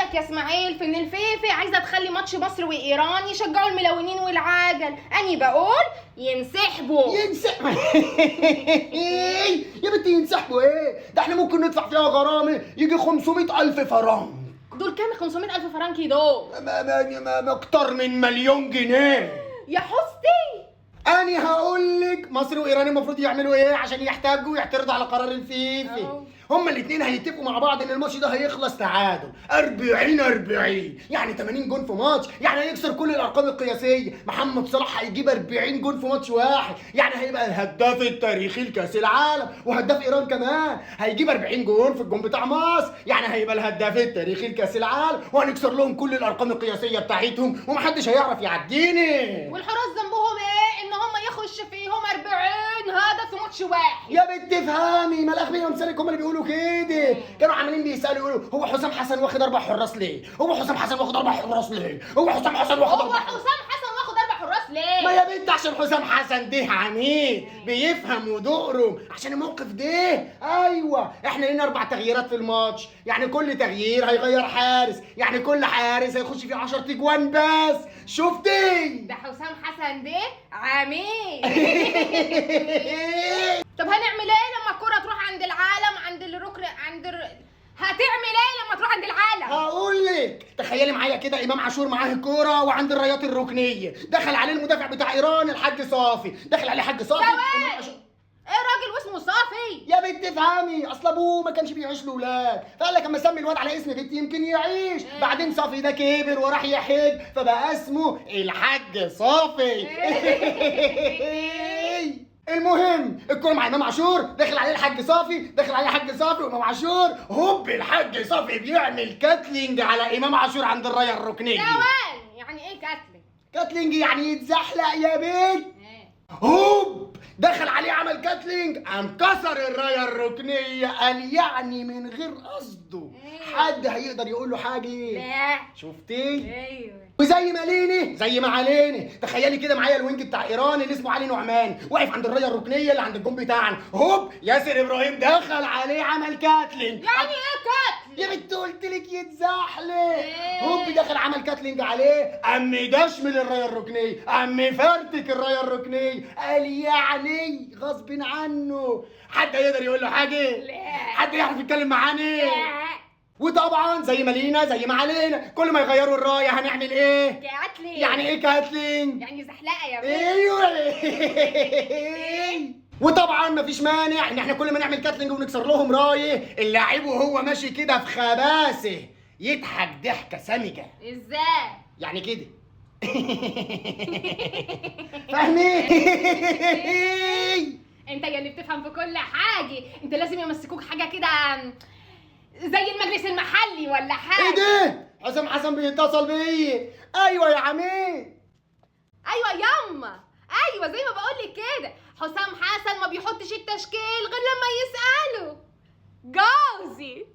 رايك يا اسماعيل في ان الفيفي عايزه تخلي ماتش مصر وايران يشجعوا الملونين والعجل؟ اني بقول ينسحبوا. يا بنتي ينسحبوا ايه؟ ده احنا ممكن ندفع فيها غرامه يجي 500,000 فرنك. دول كام 500,000 فرنكي دول؟ ما اكتر من مليون جنيه يا حستي. أنا هقول لك مصر وإيران المفروض يعملوا إيه عشان يحتاجوا يعترضوا على قرار الفيفي. هما الاتنين هيتفقوا مع بعض إن الماتش ده هيخلص تعادل 40-40، يعني 80 جون في ماتش، يعني هيكسر كل الأرقام القياسية. محمد صلاح هيجيب 40 جون في ماتش واحد، يعني هيبقى الهداف التاريخي لكأس العالم، وهداف إيران كمان هيجيب 40 جون في الجون بتاع مصر، يعني هيبقى الهداف التاريخي لكأس العالم، وهنكسر لهم كل الأرقام القياسية بتاعتهم ومحدش هيعرف يعديني. والحراس ذنبهم إيه؟ إن هم يخش فيهم 40 هدف في ماتش واحد. يا بنت افهمي، ما الاغبياء امثالك هم اللي بيقولوا كده. كانوا عمالين بيسالوا يقولوا هو حسام حسن واخد 4 حراس ليه؟ هو حسام حسن واخد 4 حراس ليه؟ هو حسام حسن واخد 4 حراس. هو حسام حسن واخد 4 حراس ليه؟ ما يا بنت عشان حسام حسن ده عميد بيفهم ودقره عشان الموقف ده. ايوه احنا لينا 4 تغييرات في الماتش، يعني كل تغيير هيغير حارس، يعني كل حارس هيخش فيه 10 تجوان بس. شفتي؟ ده حسام حسن ده عميد. طب هنعمل ايه لما الكرة تروح عند العالم، عند الركن، هتعمل ايه لما تروح عند العالم؟ هقول لك، تخيلي معايا كده امام عاشور معاه الكوره وعند الرايات الركنيه، دخل عليه المدافع بتاع ايران الحاج صافي، دخل عليه حاج صافي. ايه راجل واسمه صافي؟ يا بنت افهمي، اصل ابوه ما كانش بيعيش له ولاد، فقال لك اما اسمي الواد على اسم بنتي يمكن يعيش. بعدين صافي ده كبر وراح يحج فبقى اسمه الحاج صافي. المهم الكوره مع امام عاشور، داخل عليه الحاج صافي، داخل عليه الحاج صافي وامام عاشور، هوب الحاج صافي بيعمل كاتلينج على امام عاشور عند الرايه الركنيه. ثواني، يعني ايه كاتلينج؟ كاتلينج يعني يتزحلق يا بنت. هوب دخل عليه عمل كاتلينج، قام كسر الرايه الركنيه. قال يعني من غير قصده حد هيقدر يقول له حاجه؟ لا. شفتي؟ ايوه. وزي ما ليني زي ما عليني، تخيلي كده معايا الوينج بتاع ايران اللي اسمه علي نعمان واقف عند الرايه الركنيه اللي عند الجون بتاعنا، هوب ياسر ابراهيم دخل عليه عمل كاتلينج. يعني ايه كاتلينج؟ يا بنت قلت لك يتزحلق. هوب دخل عمل كاتلينج عليه، قام دشمل الرايه الركنيه، قام فرتك الرايه الركنيه. قال يعني غصب عنه حد يقدر يقول له حاجه؟ لا. حد يعرف يتكلم معانا؟ لا. وطبعا زي ما لينا زي ما علينا، كل ما يغيروا الرايه هنعمل ايه؟ كاتلينج. يعني ايه كاتلينج؟ يعني زحلقه يا بنت. ايوه. وطبعا مفيش مانع ان احنا كل ما نعمل كاتلينج ونكسر لهم رايه، اللاعب وهو ماشي كده في خباثه يضحك ضحكه سمجه. ازاي؟ يعني كده. فاهمين؟ انت يا اللي بتفهم في كل حاجه، انت لازم يمسكوك حاجه كده زي المجلس المحلي ولا حاجه. ايه ده؟ حسام حسن بيتصل بيا. ايوه يا عميد. ايوه ياما، ايوه زي ما بقول لك كده، حسام حسن ما بيحطش التشكيل غير لما يسأله. جوزي